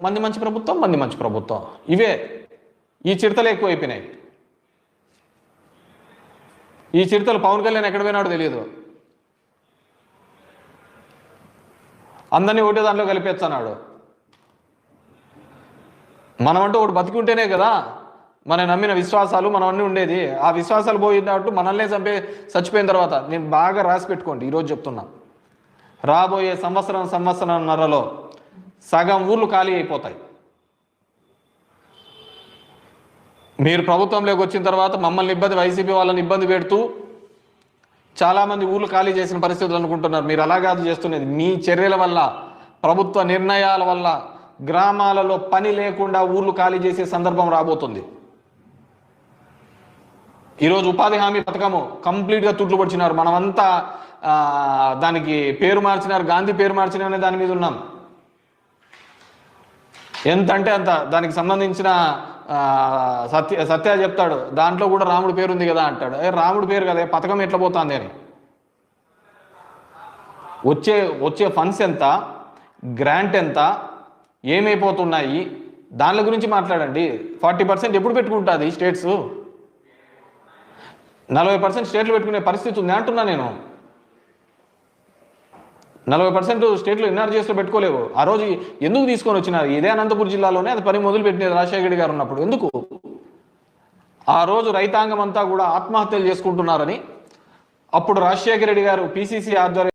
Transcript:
మంది మంచి ప్రభుత్వం, మంది మంచి ప్రభుత్వం, ఇవే ఈ చిడతలు ఎక్కువైపోయినాయి. ఈ చిడతలు పవన్ కళ్యాణ్ ఎక్కడ పోయినాడో తెలియదు, అందరినీ ఒకటే దాంట్లో కలిపేస్తున్నాడు. మనమంటూ ఒకటి బతికుంటేనే కదా మనం నమ్మిన విశ్వాసాలు మనం అన్నీ ఉండేది. ఆ విశ్వాసాలు పోయినట్టు మనల్నే చచ్చిపోయిన తర్వాత నేను బాగా రాసి పెట్టుకోండి, ఈరోజు చెప్తున్నా, రాబోయే సంవత్సరంన్నరలో సగం ఊర్లు ఖాళీ అయిపోతాయి. మీరు ప్రభుత్వంలోకి వచ్చిన తర్వాత మమ్మల్ని ఇబ్బంది, వైసీపీ వాళ్ళని ఇబ్బంది పెడుతూ చాలామంది ఊర్లు ఖాళీ చేసిన పరిస్థితులు అనుకుంటున్నారు. మీరు అలా కాదు చేస్తున్నది. మీ చర్యల వల్ల, ప్రభుత్వ నిర్ణయాల వల్ల గ్రామాలలో పని లేకుండా ఊర్లు ఖాళీ చేసే సందర్భం రాబోతుంది. ఈరోజు ఉపాధి హామీ పథకము కంప్లీట్గా తుట్లు పొడిచినారు. మనమంతా దానికి పేరు మార్చినారు, గాంధీ పేరు మార్చినారనే దాని మీద ఉన్నాం. ఎంత అంటే అంత దానికి సంబంధించిన సత్య చెప్తాడు, దాంట్లో కూడా రాముడి పేరు ఉంది కదా అంటాడు. రాముడి పేరు కదా, పథకం ఎట్లా పోతుంది అని. వచ్చే ఫండ్స్ ఎంత, గ్రాంట్ ఎంత, ఏమైపోతున్నాయి, దాని గురించి మాట్లాడండి. 40% ఎప్పుడు పెట్టుకుంటుంది స్టేట్స్? 40% స్టేట్లు పెట్టుకునే పరిస్థితి ఉంది అంటున్నా నేను. 40% స్టేట్లు ఎన్ఆర్జీఎస్లో పెట్టుకోలేవు. ఆ రోజు ఎందుకు తీసుకొని వచ్చినారు? ఇదే అనంతపురం జిల్లాలోనే అది పని మొదలు పెట్టినది రాజశేఖర రెడ్డి గారు ఉన్నప్పుడు. ఎందుకు ఆ రోజు రైతాంగం అంతా కూడా ఆత్మహత్యలు చేసుకుంటున్నారని అప్పుడు రాజశేఖర రెడ్డి గారు పిసిసి ఆధ్వర్యం